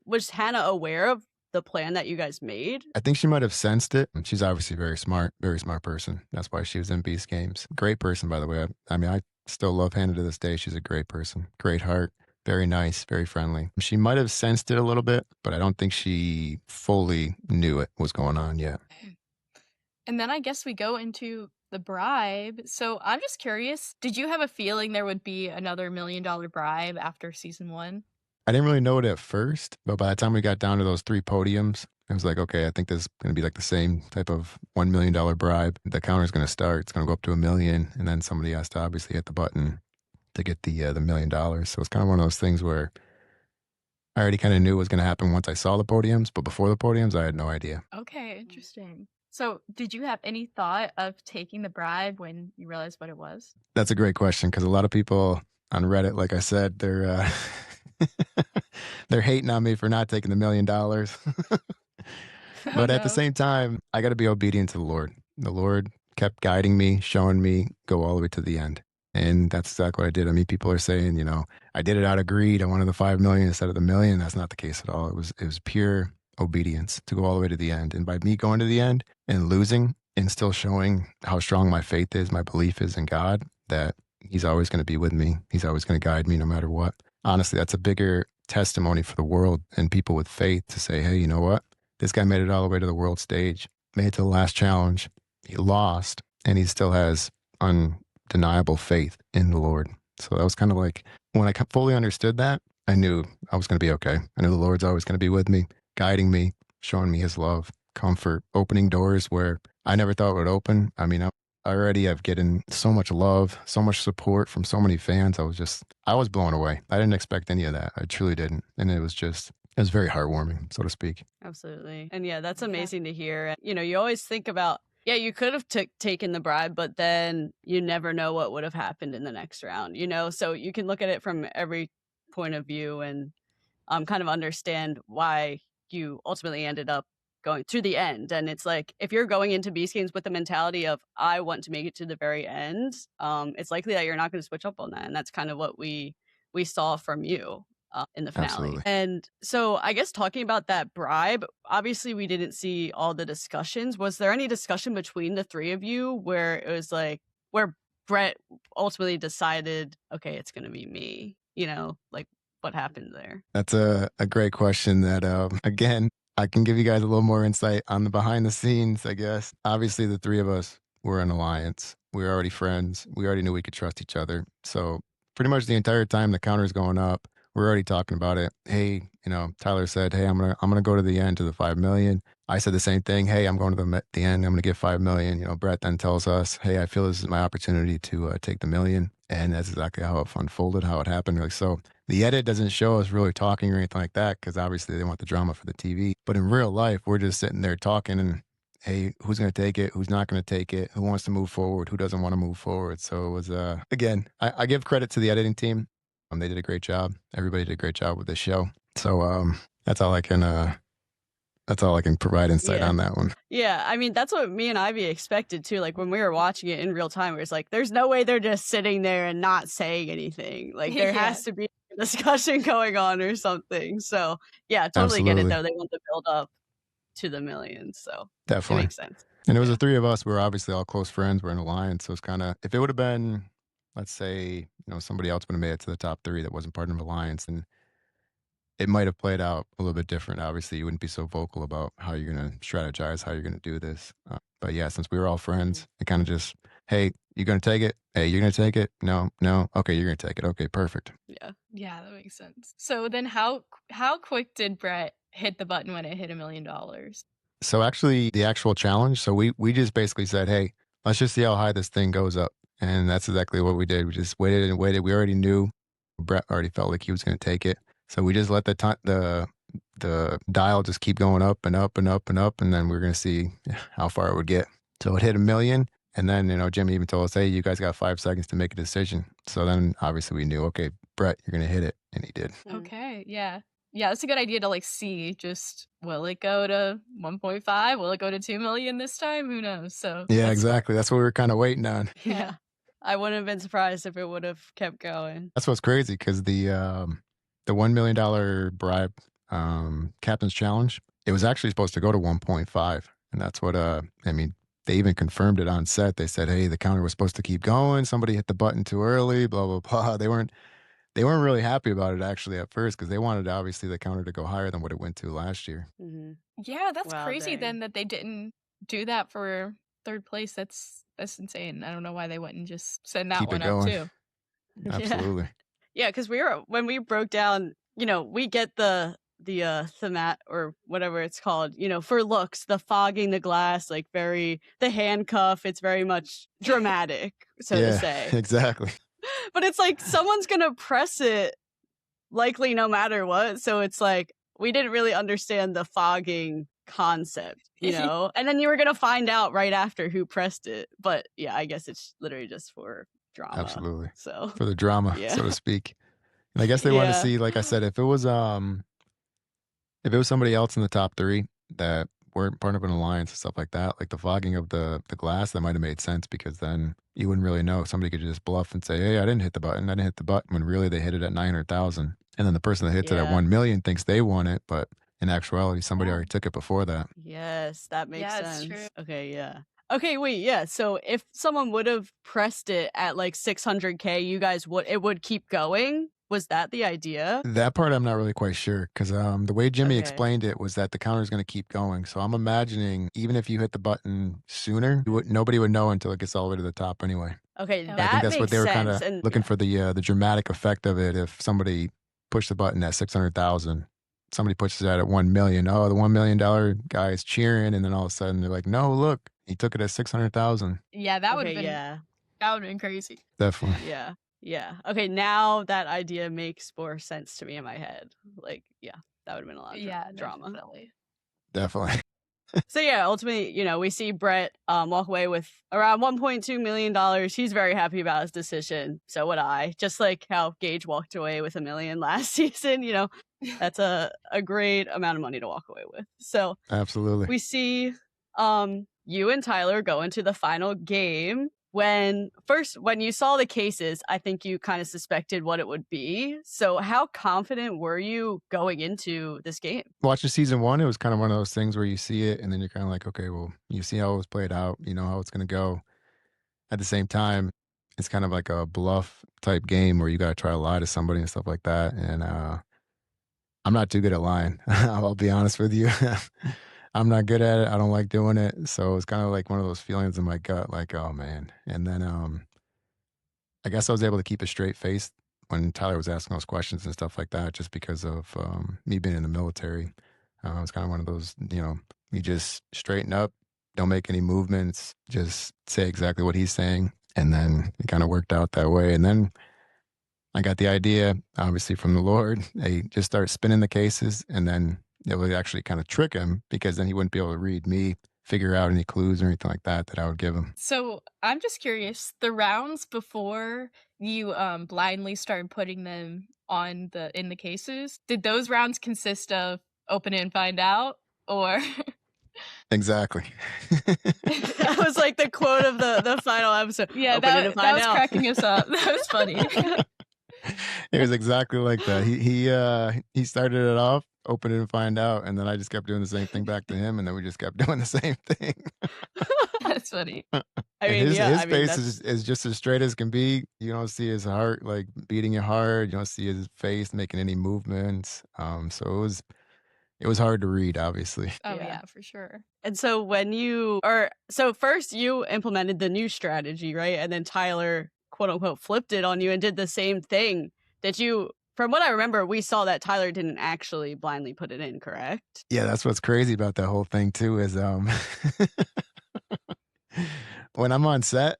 was Hannah aware of the plan that you guys made? I think she might have sensed it. She's obviously very smart person. That's why she was in Beast Games. Great person, by the way. I mean, I still love Hannah to this day. She's a great person, great heart, very nice, very friendly. She might have sensed it a little bit, but I don't think she fully knew it was going on yet. And then I guess we go into the bribe. So I'm just curious, did you have a feeling there would be another $1 million bribe after season 1? I didn't really know it at first, but by the time we got down to those 3 podiums, I was like, okay, I think this is going to be like the same type of $1 million bribe. The counter's going to start. It's going to go up to $1 million, and then somebody has to obviously hit the button to get the $1 million. So it's kind of one of those things where I already kind of knew what was going to happen once I saw the podiums, but before the podiums, I had no idea. Okay, interesting. So did you have any thought of taking the bribe when you realized what it was? That's a great question because a lot of people on Reddit, like I said, they're they're hating on me for not taking the $1 million. But at the same time, I got to be obedient to the Lord. The Lord kept guiding me, showing me, go all the way to the end. And that's exactly what I did. I mean, people are saying, I did it out of greed. I wanted the 5 million instead of the million. That's not the case at all. It was pure obedience to go all the way to the end. And by me going to the end and losing and still showing how strong my faith is, my belief is in God, that He's always going to be with me. He's always going to guide me no matter what. Honestly, that's a bigger testimony for the world and people with faith to say, hey, you know what? This guy made it all the way to the world stage, made it to the last challenge. He lost, and he still has undeniable faith in the Lord. So that was kind of like when I fully understood that, I knew I was going to be okay. I knew the Lord's always going to be with me, guiding me, showing me His love, comfort, opening doors where I never thought would open. I mean, I already have getting so much love, so much support from so many fans. I was blown away. I didn't expect any of that. I truly didn't. And it was very heartwarming, so to speak. Absolutely. And yeah, that's amazing to hear. You always think about, yeah, you could have taken the bribe, but then you never know what would have happened in the next round, So you can look at it from every point of view and kind of understand why you ultimately ended up going through the end. And it's like, if you're going into Beast Games with the mentality of, I want to make it to the very end, it's likely that you're not going to switch up on that. And that's kind of what we saw from you in the finale. Absolutely. And so I guess talking about that bribe, obviously we didn't see all the discussions. Was there any discussion between the 3 of you where it was like, where Brett ultimately decided, okay, it's going to be me, like what happened there? That's a great question that, again, I can give you guys a little more insight on the behind the scenes, I guess. Obviously, the 3 of us were an alliance. We were already friends. We already knew we could trust each other. So pretty much the entire time the counter's going up, we're already talking about it. Hey, Tyler said, hey, I'm gonna go to the end to the 5 million. I said the same thing. Hey, I'm going to the end. I'm gonna get 5 million. Brett then tells us, hey, I feel this is my opportunity to take the million. And that's exactly how it unfolded, how it happened. Like, so the edit doesn't show us really talking or anything like that because obviously they want the drama for the TV. But in real life, we're just sitting there talking and, hey, who's going to take it? Who's not going to take it? Who wants to move forward? Who doesn't want to move forward? So it was, again, I give credit to the editing team. They did a great job. Everybody did a great job with the show. So that's all I can provide insight Yeah. on that one. Yeah, I mean, that's what me and Ivy expected too. Like when we were watching it in real time, it was like, there's no way they're just sitting there and not saying anything. Like there Yeah. has to be a discussion going on or something. So yeah, totally get it Absolutely. though. They want to build up to the millions. So it Definitely. makes sense. And it was the Yeah. three of us. We're obviously all close friends. We're in alliance. So it's kind of, if it would have been, let's say, somebody else would have made it to the top three that wasn't part of an alliance, and it might have played out a little bit different. Obviously, you wouldn't be so vocal about how you're going to strategize, how you're going to do this. But yeah, since we were all Mhm. friends, it kind of just, hey, you going to take it? Hey, you're going to take it? No, no. Okay, you're going to take it. Okay, perfect. Yeah. Yeah, that makes sense. So then how quick did Brett hit the button when it hit $1 million? So actually, the actual challenge. So we just basically said, hey, let's just see how high this thing goes up, and that's exactly what we did. We just waited and waited. We already knew Brett already felt like he was going to take it, so we just let the dial just keep going up and up and up and up, and then we are going to see how far it would get. So it hit 1 million, and then Jimmy even told us, hey, you guys got 5 seconds to make a decision. So then obviously we knew, okay, Brett, you're going to hit it, and he did. Mhm. Okay, yeah. Yeah, that's a good idea to like see just will it go to 1.5? Will it go to 2 million this time? Who knows? So Yeah, that's smart. exactly. That's what we were kind of waiting on. Yeah. Yeah. I wouldn't have been surprised if it would have kept going. That's what's crazy because the $1 million bribe captain's challenge, it was actually supposed to go to 1.5, and that's what I mean. They even confirmed it on set. They said, "Hey, the counter was supposed to keep going. Somebody hit the button too early." Blah blah blah. They weren't really happy about it actually at first because they wanted obviously the counter to go higher than what it went to last year. Mhm. Yeah, that's Wow, crazy then dang. that they didn't do that for 3rd place. That's insane. I don't know why they wouldn't just send that Keep it one up going. too. Yeah. Absolutely. Yeah, because we were when we broke down, we get the themat or whatever it's called, for looks, the fogging the glass, like very the handcuff, it's very much dramatic, so to Yeah, say. exactly. But it's like someone's gonna press it likely no matter what. So it's like we didn't really understand the fogging concept, And then you were gonna find out right after who pressed it. But yeah, I guess it's literally just for drama. Absolutely. So For the drama, so to yeah. speak. And I guess they wanted to Yeah. see, like I said, if it was somebody else in the top three that weren't part of an alliance and stuff like that, like the fogging of the glass, that might have made sense because then you wouldn't really know. Somebody could just bluff and say, "Hey, I didn't hit the button. I didn't hit the button," when really they hit it at 900,000. And then the person that hits it at Yeah. 1 million thinks they won it, but in actuality, somebody Yeah. already took it before that. Yes, that makes Yeah, it's true. sense. Okay, yeah. Okay, wait, yeah. So if someone would have pressed it at like 600K, you guys would keep going? Was that the idea? That part I'm not really quite sure because the way Jimmy Okay. explained it was that the counter is going to keep going. So I'm imagining even if you hit the button sooner, nobody would know until it gets all the way to the top anyway. Okay, Oh, I think that that's what makes they were kind sense. of And looking yeah. for, the dramatic effect of it. If somebody pushed the button at 600,000, somebody pushes that at 1 million. Oh, the $1 million guy is cheering, and then all of a sudden they're like, "No, look, he took it at 600,000." yeah, Okay, yeah. that would have been crazy. Definitely, Yeah. Yeah. Okay, now that idea makes more sense to me in my head. Like, yeah, that would have been a lot of Yeah, no, drama. definitely. definitely, So yeah, ultimately, we see Brett walk away with around $1.2 million. He's very happy about his decision. So would I. Just like how Gage walked away with 1 million last season. That's a great amount of money to walk away with. So absolutely. we see you and Tyler go into the final game. When you saw the cases, I think you kind of suspected what it would be. So how confident were you going into this game? Watching season one, it was kind of one of those things where you see it, and then you're kind of like, okay, well, you see how it was played out, you know how it's going to go. At the same time, it's kind of like a bluff type game where you got to try to lie to somebody and stuff like that. And I'm not too good at lying. I'll be honest with you. I'm not good at it. I don't like doing it. So it's kind of like one of those feelings in my gut, like, oh man. And then I guess I was able to keep a straight face when Tyler was asking those questions and stuff like that, just because of me being in the military. It's kind of one of those, you just straighten up, don't make any movements, just say exactly what he's saying. And then it kind of worked out that way. And then I got the idea, obviously, from the Lord. Hey, just start spinning the cases, and then it would actually kind of trick him because then he wouldn't be able to read me figure out any clues or anything like that that I would give him. So I'm just curious, the rounds before you blindly started putting them on the in the cases, did those rounds consist of open it and find out? Or Exactly. That was like the quote of the final episode. yeah, Open it and that find was out. cracking us up. That was funny. It was exactly like that. He started it off, open it and find out, and then I just kept doing the same thing back to him, and then we just kept doing the same thing. That's funny. I And mean, yeah, his I mean face that's is just as straight as can be. You don't see his heart like beating it hard. You don't see his face making any movements. So it was hard to read, obviously. Oh yeah. yeah, for sure. And so when you or so first you implemented the new strategy, right? And then Tyler quote unquote flipped it on you and did the same thing. Did you from what I remember, we saw that Tyler didn't actually blindly put it in, correct? Yeah, that's what's crazy about that whole thing too is when I'm on set,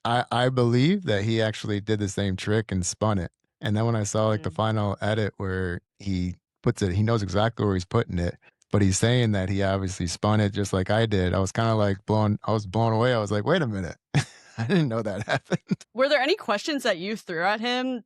I believe that he actually did the same trick and spun it. And then when I saw like the Mm. final edit where he puts it, he knows exactly where he's putting it, but he's saying that he obviously spun it just like I did. I was kind of like I was blown away. I was like, wait a minute. I didn't know that happened. Were there any questions that you threw at him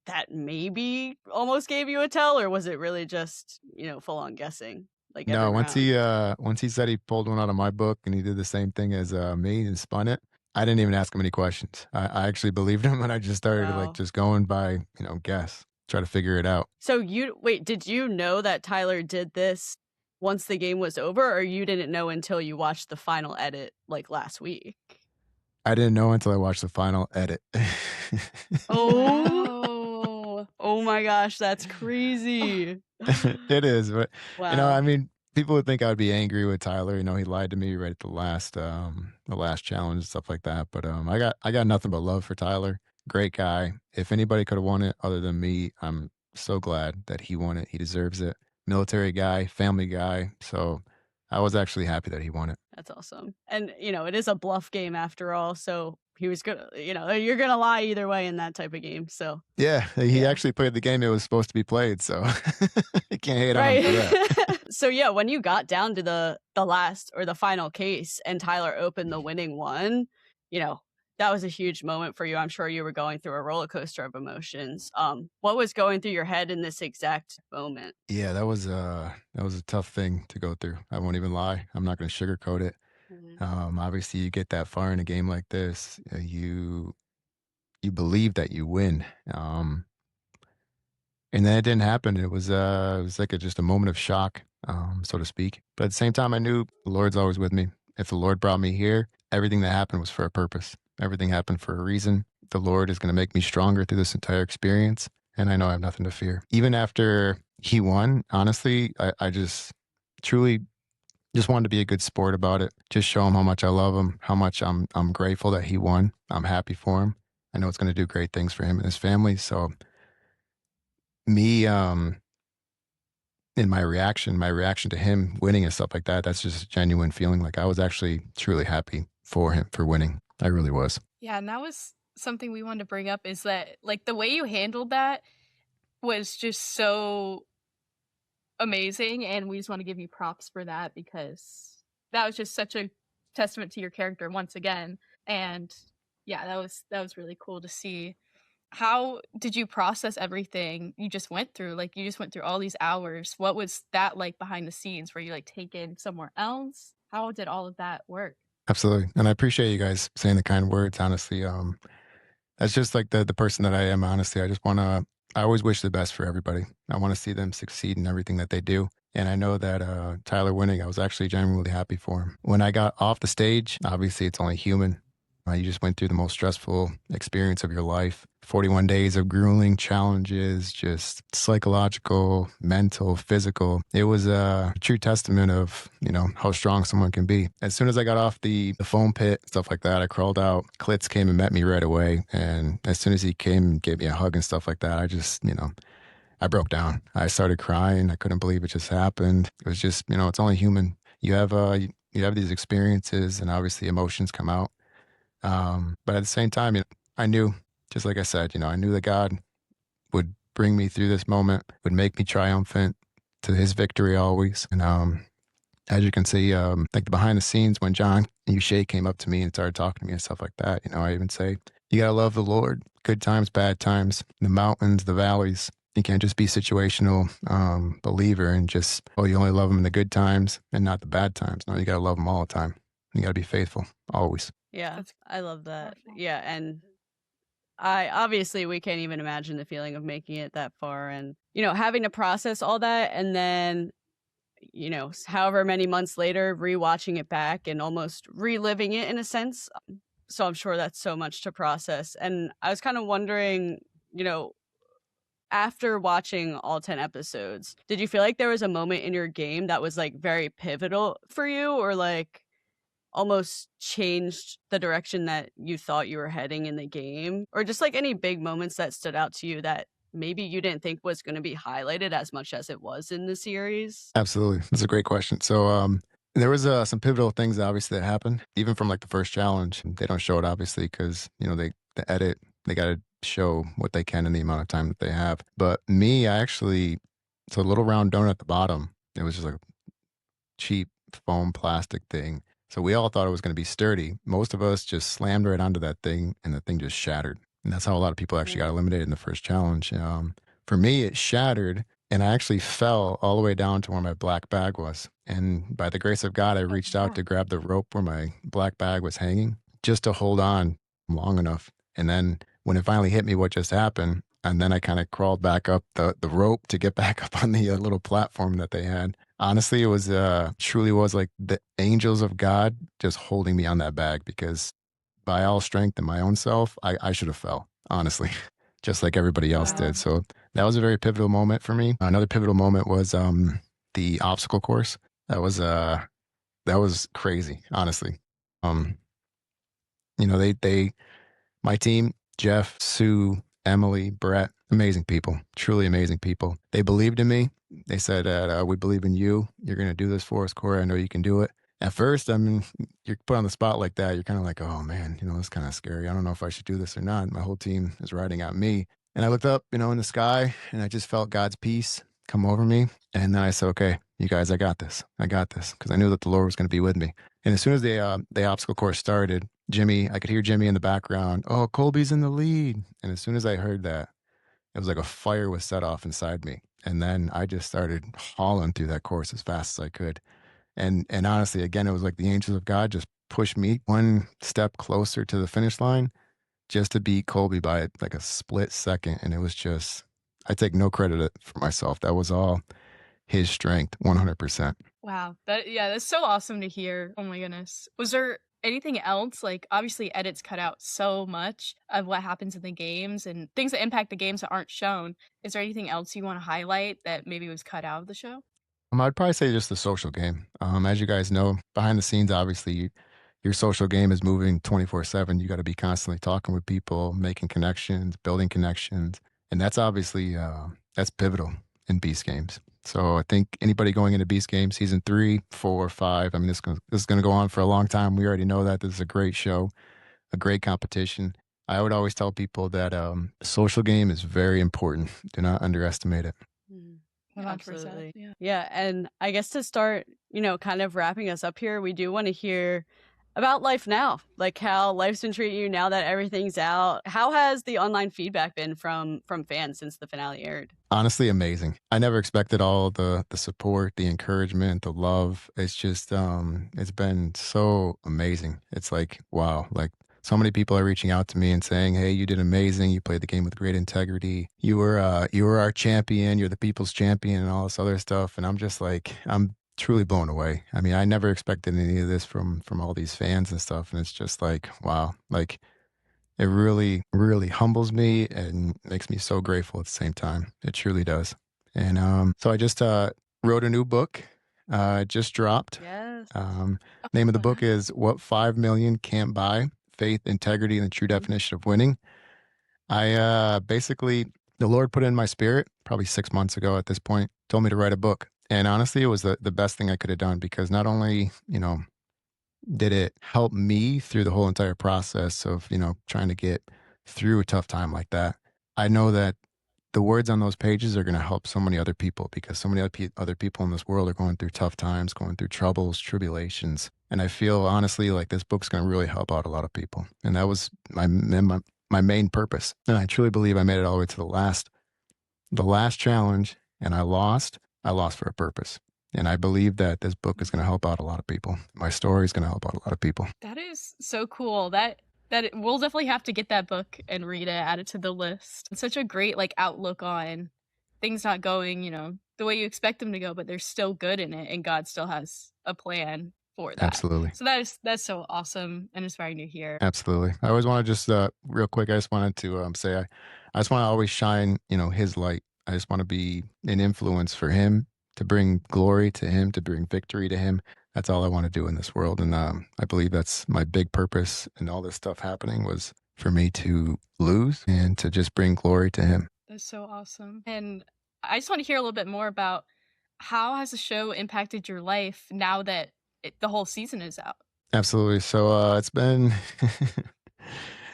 that maybe almost gave you a tell, or was it really just, full on guessing like every No, round? once he said he pulled one out of my book and he did the same thing as me and spun it, I didn't even ask him any questions. I actually believed him and I just started like Wow. just going by, guess, try to figure it out. So did you know that Tyler did this once the game was over, or you didn't know until you watched the final edit like last week? I didn't know until I watched the final edit. Oh, Wow. oh my gosh, that's crazy. It is, but Wow. I mean, people would think I would be angry with Tyler. He lied to me right at the last challenge and stuff like that. But I got nothing but love for Tyler. Great guy. If anybody could have won it other than me, I'm so glad that he won it. He deserves it. Military guy, family guy. So I was actually happy that he won it. That's awesome. And, it is a bluff game after all. So he was gonna, you're gonna lie either way in that type of game. So Yeah, he yeah. actually played the game it was supposed to be played, so you can't hate on him Right. for that. So yeah, when you got down to the last or the final case and Tyler opened the winning one, you know, that was a huge moment for you. I'm sure you were going through a roller coaster of emotions. What was going through your head in this exact moment? Yeah, that was a tough thing to go through. I won't even lie. I'm not gonna sugarcoat it. Mhm. Obviously, you get that far in a game like this, you believe that you win, and then it didn't happen. It was like just a moment of shock, so to speak. But at the same time, I knew the Lord's always with me. If the Lord brought me here, everything that happened was for a purpose. Everything happened for a reason. The Lord is going to make me stronger through this entire experience, and I know I have nothing to fear. Even after he won, honestly, I just truly just wanted to be a good sport about it. Just show him how much I love him, how much I'm grateful that he won. I'm happy for him. I know it's going to do great things for him and his family. So me, in my reaction to him winning and stuff like that, that's just a genuine feeling. Like I was actually truly happy for him for winning. I really was. Yeah, and that was something we wanted to bring up is that like the way you handled that was just so amazing, and we just want to give you props for that because that was just such a testament to your character once again. And yeah, that was really cool to see. How did you process everything you just went through? Like you just went through all these hours. What was that like behind the scenes? Were you like taken somewhere else? How did all of that work? Absolutely. And I appreciate you guys saying the kind words, honestly. That's just like the person that I am, honestly. I always wish the best for everybody. I want to see them succeed in everything that they do. And I know that Tyler winning, I was actually genuinely happy for him. When I got off the stage, obviously it's only human. You just went through the most stressful experience of your life. 41 days of grueling challenges, just psychological, mental, physical. It was a true testament of, how strong someone can be. As soon as I got off the foam pit, stuff like that, I crawled out. Klitz came and met me right away. And as soon as he came and gave me a hug and stuff like that, I just, I broke down. I started crying. I couldn't believe it just happened. It was just, it's only human. You have these experiences and obviously emotions come out. But at the same time, I knew, just like I said, I knew that God would bring me through this moment, would make me triumphant to his victory always. And as you can see, like the behind the scenes when John and Shay came up to me and started talking to me and stuff like that, I even say, you gotta love the Lord, good times, bad times, the mountains, the valleys. You can't just be situational believer and just, oh, you only love them in the good times and not the bad times. No, you gotta love them all the time. You gotta be faithful always. Yeah, That's I love that. powerful. Yeah, and I obviously we can't even imagine the feeling of making it that far and having to process all that and then however many months later rewatching it back and almost reliving it in a sense. So I'm sure that's so much to process. And I was kind of wondering, you know, after watching all 10 episodes, did you feel like there was a moment in your game that was like very pivotal for you or like almost changed the direction that you thought you were heading in the game? Or just like any big moments that stood out to you that maybe you didn't think was going to be highlighted as much as it was in the series? Absolutely. That's a great question. So, there was some pivotal things obviously that happened, even from like the first challenge. They don't show it obviously because the edit they got to show what they can in the amount of time that they have. But me, I actually so a little round donut at the bottom. It was just like a cheap foam plastic thing. So we all thought it was going to be sturdy. Most of us just slammed right onto that thing, and the thing just shattered. And that's how a lot of people actually got eliminated in the first challenge. For me, it shattered, and I actually fell all the way down to where my black bag was. And by the grace of God, I Oh, reached out wow. to grab the rope where my black bag was hanging just to hold on long enough. And then when it finally hit me, what just happened, and then I kind of crawled back up the rope to get back up on the little platform that they had. Honestly, it was truly was like the angels of God just holding me on that bag because by all strength and my own self, I should have fell, honestly, just like everybody else Wow. did. So that was a very pivotal moment for me. Another pivotal moment was the obstacle course. That was crazy, honestly. Um, they my team, Jeff, Sue, Emily, Brett, amazing people, truly amazing people. They believed in me. They said that we believe in you. You're going to do this for us, Cory. I know you can do it. At first, I mean, you're put on the spot like that. You're kind of like, oh man, it's kind of scary. I don't know if I should do this or not. My whole team is riding on me. And I looked up, in the sky, and I just felt God's peace come over me. And then I said, okay, you guys, I got this. I got this. Because I knew that the Lord was going to be with me. And as soon as the obstacle course started, I could hear Jimmy in the background. Oh, Colby's in the lead. And as soon as I heard that, it was like a fire was set off inside me. And then I just started hauling through that course as fast as I could. And honestly, again, it was like the angels of God just pushed me one step closer to the finish line just to beat Colby by like a split second. And it was just, I take no credit for myself. That was all his strength, 100%. Wow. That's so awesome to hear. Oh my goodness. Was there anything else? Like obviously edits cut out so much of what happens in the games and things that impact the games that aren't shown. Is there anything else you want to highlight that maybe was cut out of the show? I'd probably say just the social game. As you guys know, behind the scenes, obviously, your social game is moving 24/7. You got to be constantly talking with people, making connections, building connections, and that's obviously that's pivotal in Beast Games. So I think anybody going into Beast Games season 3, 4, 5. I mean, this is going to go on for a long time. We already know that this is a great show, a great competition. I would always tell people that the social game is very important. Do not underestimate it. Mhm. 100%. Absolutely. Yeah. Yeah. And I guess to start, kind of wrapping us up here, we do want to hear about life now, like how life's been treating you now that everything's out. How has the online feedback been from fans since the finale aired? Honestly, amazing. I never expected all the support, the encouragement, the love. It's just it's been so amazing. It's like wow, like so many people are reaching out to me and saying, "Hey, you did amazing. You played the game with great integrity. You were our champion. You're the people's champion and all this other stuff." And I'm just like I'm truly blown away. I mean, I never expected any of this from all these fans and stuff, and it's just like wow, like it really, really humbles me and makes me so grateful at the same time. It truly does. And so I just wrote a new book. It just dropped. Yes. Um, Name of the Oh, book is What 5 Million Can't Buy: Faith, Integrity, and the True Mhm. Definition of Winning. I basically, the Lord put in my spirit probably 6 months ago at this point, told me to write a book. And honestly, it was the best thing I could have done because not only, did it help me through the whole entire process of trying to get through a tough time like that. I know that the words on those pages are going to help so many other people because so many other people in this world are going through tough times, going through troubles, tribulations. And I feel honestly like this book's going to really help out a lot of people. And that was my main purpose. And I truly believe I made it all the way to the last challenge, and I lost. I lost for a purpose. And I believe that this book is going to help out a lot of people. My story is going to help out a lot of people. That is so cool. We'll definitely have to get that book and read it, add it to the list. It's such a great like outlook on things not going, the way you expect them to go, but there's still good in it, and God still has a plan for that. Absolutely. So that's so awesome and inspiring to hear. Absolutely. I always want to just real quick. I just wanted to say I just want to always shine, His light. I just want to be an influence for Him, to bring glory to Him, to bring victory to Him. That's all I want to do in this world, and I believe that's my big purpose. And all this stuff happening was for me to lose and to just bring glory to Him. That's so awesome. And I just want to hear a little bit more about how has the show impacted your life now that the whole season is out? Absolutely. So it's been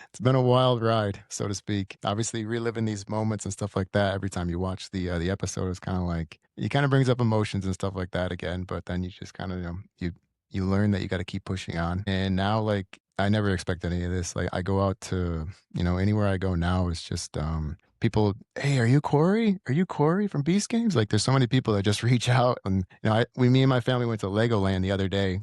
it's been a wild ride, so to speak. Obviously, reliving these moments and stuff like that every time you watch the episode is kind of like it kind of brings up emotions and stuff like that again. But then you just kind of you learn that you got to keep pushing on. And now, like I never expect any of this. Like I go out to anywhere I go now is just people. Hey, are you Cory? Are you Cory from Beast Games? Like there's so many people that just reach out, and me and my family went to Legoland the other day.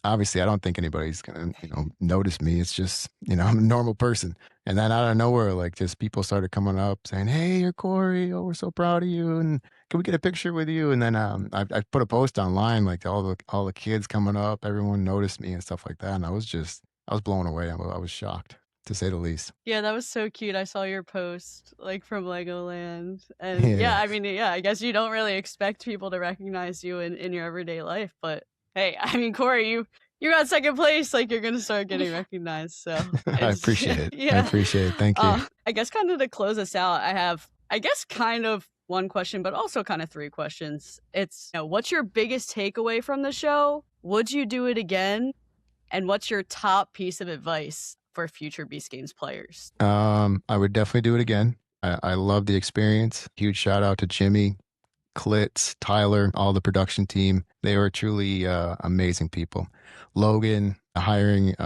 Obviously, I don't think anybody's gonna, notice me. It's just, I'm a normal person. And then out of nowhere, like just people started coming up saying, "Hey, you're Cory. Oh, we're so proud of you. And can we get a picture with you?" And then I put a post online, like all the kids coming up, everyone noticed me and stuff like that. And I was blown away. I was shocked, to say the least. Yeah, that was so cute. I saw your post, like, from Legoland, and Yeah, yeah, I mean, yeah, I guess you don't really expect people to recognize you in your everyday life, but hey, I mean, Cory, you got second place, like, you're gonna start getting recognized, so I it's appreciate it. I yeah. appreciate it. Thank you. I guess kinda to close us out, I have, I guess, kind of 1 question, but also kinda 3 questions. It's, what's your biggest takeaway from the show? Would you do it again? And what's your top piece of advice for future Beast Games players? I would definitely do it again. I love the experience. Huge shout out to Jimmy, Klitz, Tyler, all the production team. They were truly amazing people. Logan, hiring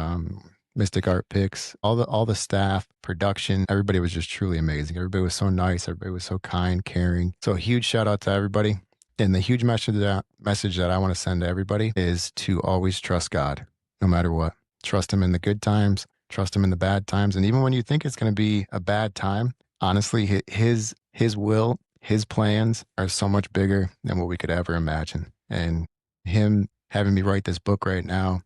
Mystic Art Picks, all the staff, production, everybody was just truly amazing. Everybody was so nice. Everybody was so kind, caring. So a huge shout out to everybody. And the huge message that I want to send to everybody is to always trust God, no matter what. Trust Him in the good times, trust Him in the bad times. And even when you think it's going to be a bad time, honestly, His will, His plans are so much bigger than what we could ever imagine. And Him having me write this book right now,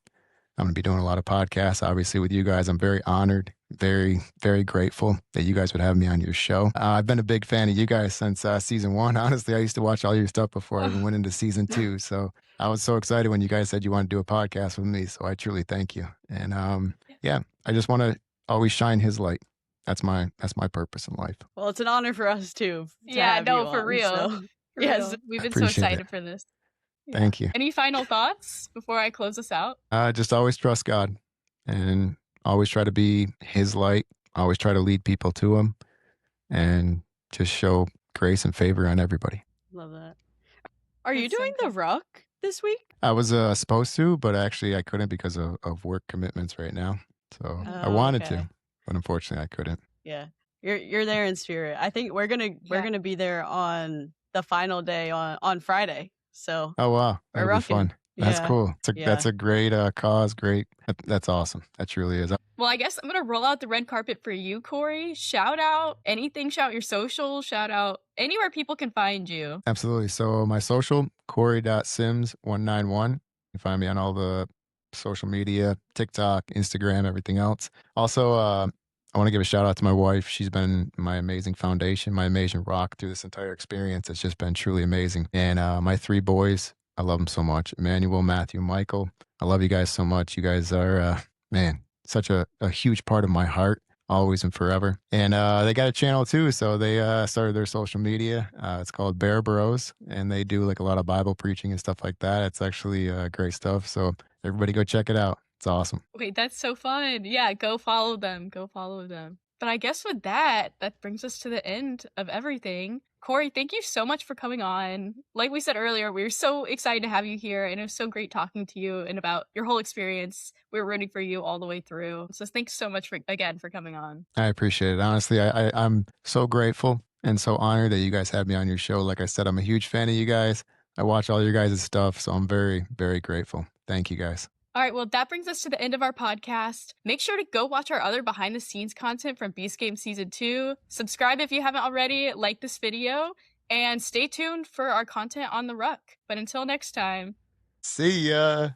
I'm going to be doing a lot of podcasts, obviously, with you guys. I'm very honored, very, very grateful that you guys would have me on your show. I've been a big fan of you guys since season 1. Honestly, I used to watch all your stuff before I even went into season 2. So I was so excited when you guys said you want to do a podcast with me. So I truly thank you. And yeah, I just want to always shine His light. That's my purpose in life. Well, it's an honor for us too. Yeah, no, you for on, real. so For yes. real. We've been so Appreciate excited it. for this. Thank you. Any final thoughts before I close us out? Just always trust God and always try to be His light. Always try to lead people to Him and just show grace and favor on everybody. Love that. Are you That's so doing the good. ruck this week? I was supposed to, but actually I couldn't because of work commitments right now. So I Oh, wanted okay. to, but unfortunately I couldn't. Yeah. You're there in spirit. I think we're gonna be there on the final day on Friday. So Oh wow, we're that'll be rocking. fun. That's Yeah. cool. Yeah. That's a great cause. Great. That's awesome. That truly is. Well, I guess I'm going to roll out the red carpet for you, Cory. Shout out anything, shout your social, shout out anywhere people can find you. Absolutely. So my social, Cory.sims191. You can find me on all the social media, TikTok, Instagram, everything else. Also, I want to give a shout out to my wife. She's been my amazing foundation, my amazing rock through this entire experience. It's just been truly amazing. And my 3 boys, I love them so much. Emmanuel, Matthew, Michael. I love you guys so much. You guys are, man, such a huge part of my heart, always and forever. And they got a channel too, so they started their social media. It's called Bear Bros, and they do like a lot of Bible preaching and stuff like that. It's actually great stuff. So everybody go check it out. It's awesome. Wait, that's so fun. Yeah, go follow them. Go follow them. But I guess with that, that brings us to the end of everything. Cory, thank you so much for coming on. Like we said earlier, we were so excited to have you here, and it was so great talking to you and about your whole experience. We were rooting for you all the way through. So thanks so much for again for coming on. I appreciate it. Honestly, I'm so grateful and so honored that you guys had me on your show. Like I said, I'm a huge fan of you guys. I watch all your guys' stuff, so I'm very, very grateful. Thank you guys. All right, well, that brings us to the end of our podcast. Make sure to go watch our other behind the scenes content from Beast Game Season 2. Subscribe if you haven't already, like this video, and stay tuned for our content on the Ruck. But until next time. See ya.